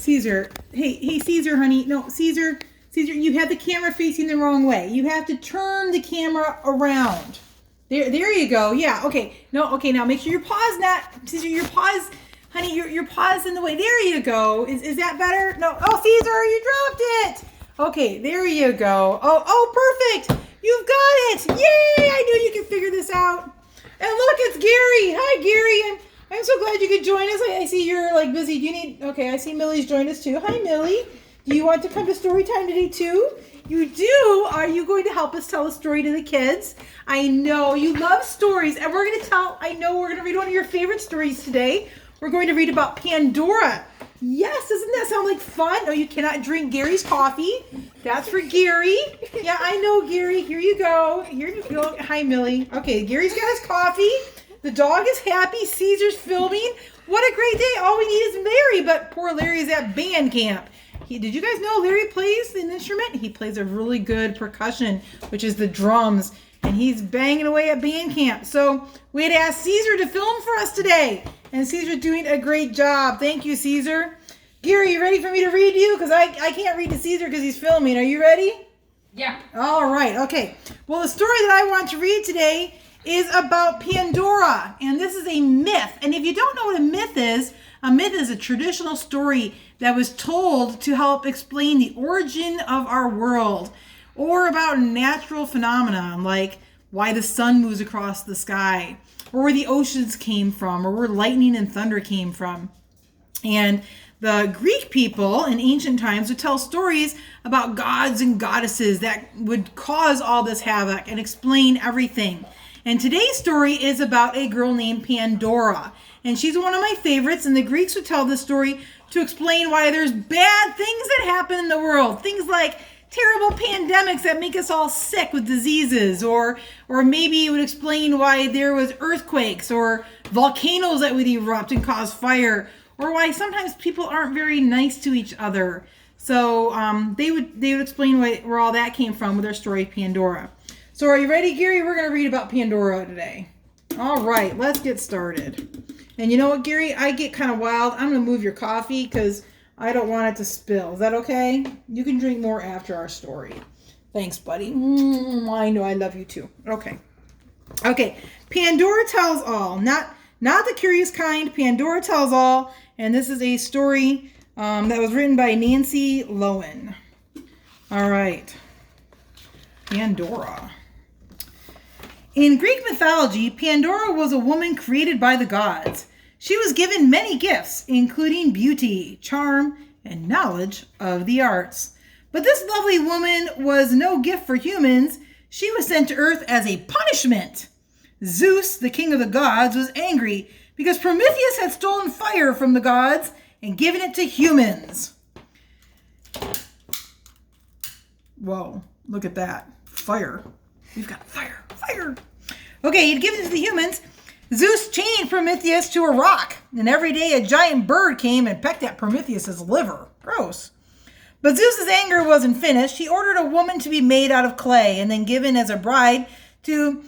Caesar. Hey, Caesar, honey. No, Caesar, you have the camera facing the wrong way. You have to turn the camera around. There you go. Yeah, okay. No, okay, now make sure your paw's not, Caesar, your paw's, honey, your paw's in the way. There you go. Is that better? No. Oh, Caesar, you dropped it. Okay, there you go. Oh, perfect. You've got it. Yay, I knew you could figure this out. And look, it's Gary. Hi, Gary. I'm so glad you could join us. I see you're like busy. Do you need, okay, I see Millie's joined us too. Hi, Millie. Do you want to come to story time today too? You do? Are you going to help us tell a story to the kids? I know you love stories, and we're going to read one of your favorite stories today. We're going to read about Pandora. Yes, doesn't that sound like fun? No, you cannot drink Gary's coffee. That's for Gary. Yeah, I know, Gary. Here you go. Here you go. Hi, Millie. Okay, Gary's got his coffee. The dog is happy. Caesar's filming. What a great day. All we need is Larry, but poor Larry's at band camp. Did you guys know Larry plays an instrument? He plays a really good percussion, which is the drums, and he's banging away at band camp. So we had asked Caesar to film for us today, and Caesar's doing a great job. Thank you, Caesar. Gary, you ready for me to read to you? Because I can't read to Caesar because he's filming. Are you ready? Yeah. All right. Okay. Well, the story that I want to read today is about Pandora, and this is a myth. And if you don't know what a myth is a traditional story that was told to help explain the origin of our world, or about natural phenomena like why the sun moves across the sky, or where the oceans came from, or where lightning and thunder came from. And the Greek people in ancient times would tell stories about gods and goddesses that would cause all this havoc and explain everything. And today's story is about a girl named Pandora. And she's one of my favorites. And the Greeks would tell this story to explain why there's bad things that happen in the world. Things like terrible pandemics that make us all sick with diseases. Or maybe it would explain why there was earthquakes or volcanoes that would erupt and cause fire. Or why sometimes people aren't very nice to each other. So they would explain where all that came from with their story of Pandora. So are you ready, Gary? We're going to read about Pandora today. All right, let's get started. And you know what, Gary? I get kind of wild. I'm going to move your coffee because I don't want it to spill. Is that okay? You can drink more after our story. Thanks, buddy. I know I love you too. Okay. Pandora tells all. Not the curious kind. Pandora tells all. And this is a story that was written by Nancy Loewen. All right. Pandora. In Greek mythology, Pandora was a woman created by the gods. She was given many gifts, including beauty, charm, and knowledge of the arts. But this lovely woman was no gift for humans. She was sent to Earth as a punishment. Zeus, the king of the gods, was angry because Prometheus had stolen fire from the gods and given it to humans. Whoa, look at that. Fire. We've got fire. Okay, he'd given it to the humans. Zeus chained Prometheus to a rock, and every day a giant bird came and pecked at Prometheus's liver. Gross. But Zeus's anger wasn't finished. He ordered a woman to be made out of clay and then given as a bride to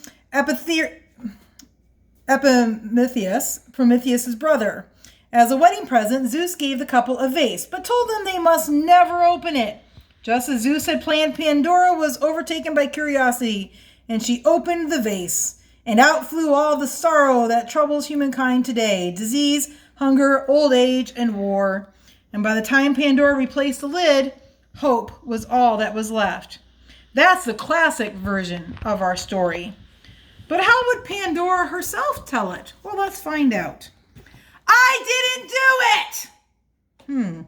Epimetheus, Prometheus's brother. As a wedding present, Zeus gave the couple a vase, but told them they must never open it. Just as Zeus had planned, Pandora was overtaken by curiosity, and she opened the vase, and out flew all the sorrow that troubles humankind today: disease, hunger, old age, and war. And by the time Pandora replaced the lid, hope was all that was left. That's the classic version of our story. But how would Pandora herself tell it? Well, let's find out. I didn't do it!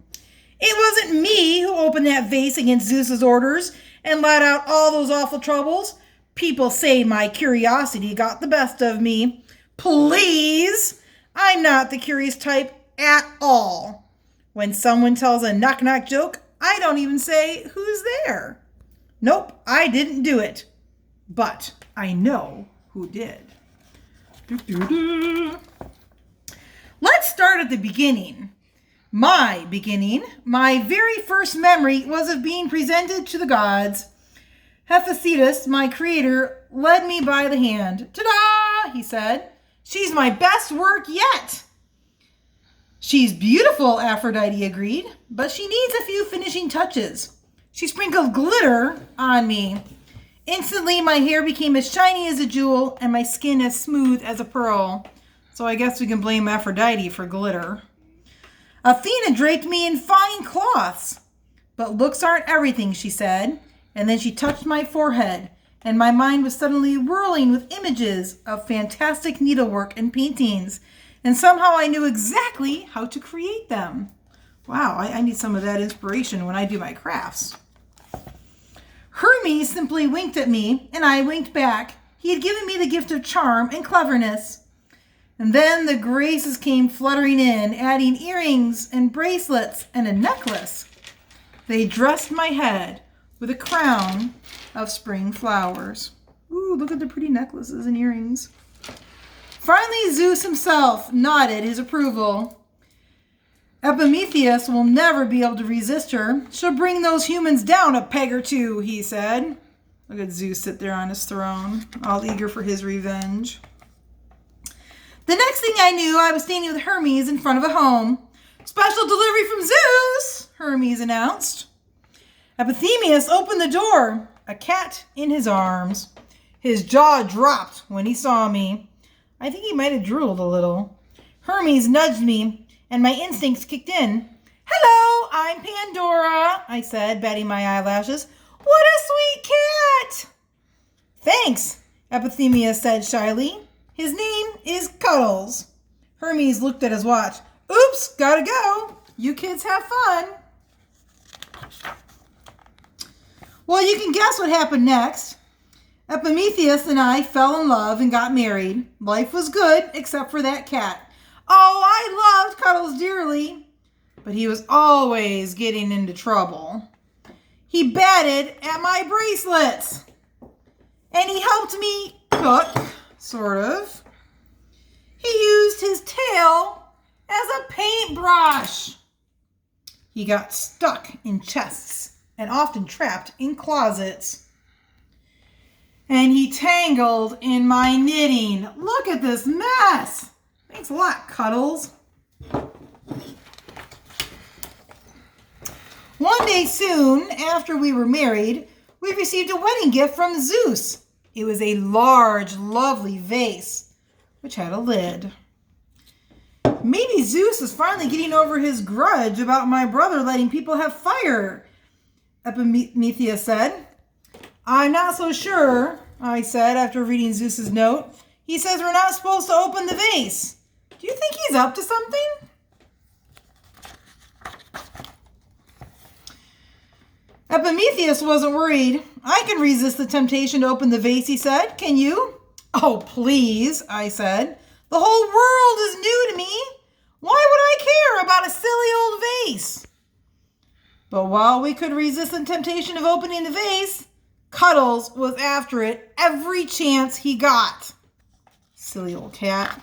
It wasn't me who opened that vase against Zeus's orders and let out all those awful troubles. People say my curiosity got the best of me. Please! I'm not the curious type at all. When someone tells a knock-knock joke, I don't even say, who's there? Nope, I didn't do it. But I know who did. Let's start at the beginning. My very first memory was of being presented to the gods. Hephaestus, my creator, led me by the hand. Ta-da! He said. She's my best work yet. She's beautiful, Aphrodite agreed, but she needs a few finishing touches. She sprinkled glitter on me. Instantly, my hair became as shiny as a jewel and my skin as smooth as a pearl. So I guess we can blame Aphrodite for glitter. Athena draped me in fine cloths. But looks aren't everything, she said. And then she touched my forehead, and my mind was suddenly whirling with images of fantastic needlework and paintings. And somehow I knew exactly how to create them. Wow, I need some of that inspiration when I do my crafts. Hermes simply winked at me, and I winked back. He had given me the gift of charm and cleverness. And then the graces came fluttering in, adding earrings and bracelets and a necklace. They dressed my head with a crown of spring flowers. Ooh, look at the pretty necklaces and earrings. Finally, Zeus himself nodded his approval. Epimetheus will never be able to resist her. She'll bring those humans down a peg or two, he said. Look at Zeus sit there on his throne, all eager for his revenge. The next thing I knew, I was standing with Hermes in front of a home. Special delivery from Zeus, Hermes announced. Epithemius opened the door, a cat in his arms. His jaw dropped when he saw me. I think he might have drooled a little. Hermes nudged me, and my instincts kicked in. Hello, I'm Pandora, I said, batting my eyelashes. What a sweet cat! Thanks, Epithemius said shyly. His name is Cuddles. Hermes looked at his watch. Oops, gotta go. You kids have fun. Well, you can guess what happened next. Epimetheus and I fell in love and got married. Life was good, except for that cat. Oh, I loved Cuddles dearly, but he was always getting into trouble. He batted at my bracelets, and he helped me cook, sort of. He used his tail as a paintbrush. He got stuck in chests and often trapped in closets. And he tangled in my knitting. Look at this mess. Thanks a lot, Cuddles. One day soon, after we were married, we received a wedding gift from Zeus. It was a large, lovely vase, which had a lid. Maybe Zeus is finally getting over his grudge about my brother letting people have fire, Epimetheus said. I'm not so sure, I said after reading Zeus's note. He says we're not supposed to open the vase. Do you think he's up to something? Epimetheus wasn't worried. I can resist the temptation to open the vase, he said. Can you? Oh, please, I said. The whole world is new to me. Why would I care about a silly old vase? But while we could resist the temptation of opening the vase, Cuddles was after it every chance he got. Silly old cat.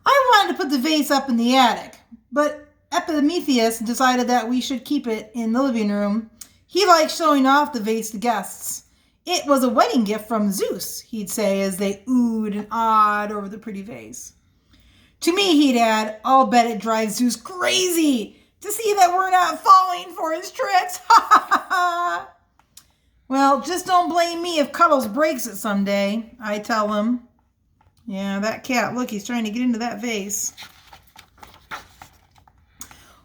I wanted to put the vase up in the attic, but Epimetheus decided that we should keep it in the living room. He liked showing off the vase to guests. It was a wedding gift from Zeus, he'd say as they oohed and awed over the pretty vase. To me, he'd add, I'll bet it drives Zeus crazy to see that we're not falling for his tricks. Ha ha ha ha. Well, just don't blame me if Cuddles breaks it someday, I tell him. Yeah, that cat, look, he's trying to get into that vase.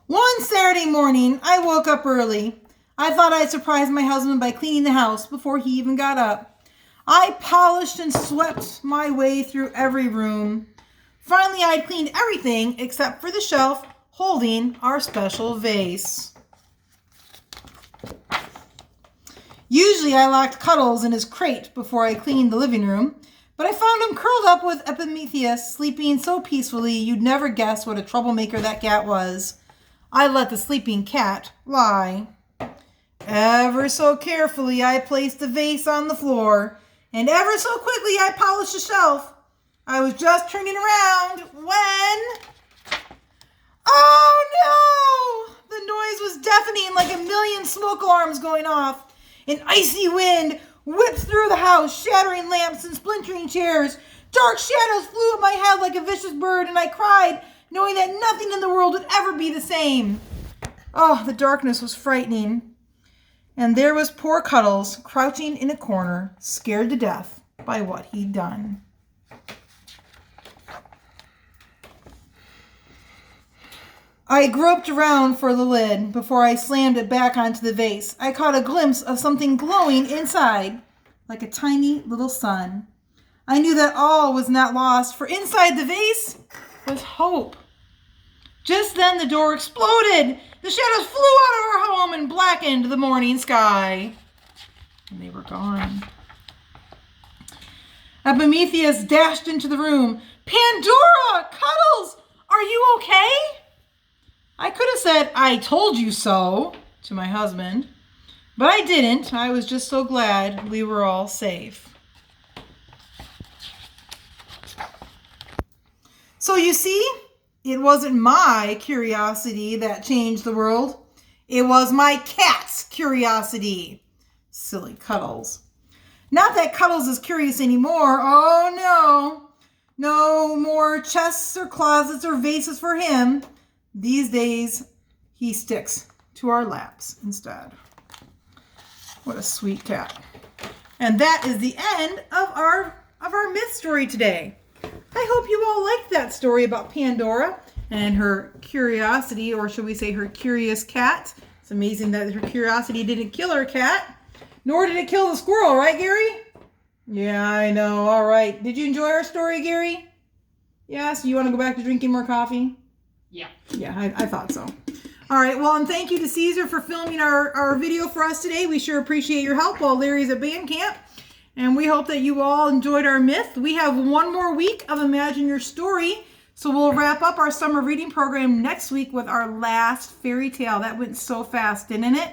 One Saturday morning, I woke up early. I thought I'd surprise my husband by cleaning the house before he even got up. I polished and swept my way through every room. Finally, I'd cleaned everything except for the shelf holding our special vase. Usually, I locked Cuddles in his crate before I cleaned the living room, but I found him curled up with Epimetheus, sleeping so peacefully you'd never guess what a troublemaker that cat was. I let the sleeping cat lie. Ever so carefully, I placed the vase on the floor, and ever so quickly, I polished the shelf. I was just turning around when... Oh no! The noise was deafening, like a million smoke alarms going off. An icy wind whipped through the house, shattering lamps and splintering chairs. Dark shadows flew at my head like a vicious bird, and I cried, knowing that nothing in the world would ever be the same. Oh, the darkness was frightening. And there was poor Cuddles, crouching in a corner, scared to death by what he'd done. I groped around for the lid before I slammed it back onto the vase. I caught a glimpse of something glowing inside, like a tiny little sun. I knew that all was not lost, for inside the vase was hope. Just then the door exploded. The shadows flew out of our home and blackened the morning sky. And they were gone. Epimetheus dashed into the room. Pandora! Cuddles! Are you okay? I could have said, I told you so, to my husband. But I didn't. I was just so glad we were all safe. So you see, it wasn't my curiosity that changed the world. It was my cat's curiosity. Silly Cuddles. Not that Cuddles is curious anymore. Oh, no. No more chests or closets or vases for him. These days, he sticks to our laps instead. What a sweet cat. And that is the end of our myth story today. I hope you all liked that story about Pandora and her curiosity, or should we say her curious cat. It's amazing that her curiosity didn't kill her cat, nor did it kill the squirrel, right, Gary? Yeah, I know. All right. Did you enjoy our story, Gary? Yes? You want to go back to drinking more coffee? Yeah. Yeah, I thought so. All right. Well, and thank you to Caesar for filming our video for us today. We sure appreciate your help while Larry's at band camp. And we hope that you all enjoyed our myth. We have one more week of Imagine Your Story. So we'll wrap up our summer reading program next week with our last fairy tale. That went so fast, didn't it?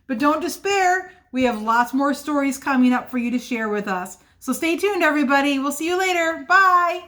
But don't despair. We have lots more stories coming up for you to share with us. So stay tuned, everybody. We'll see you later. Bye.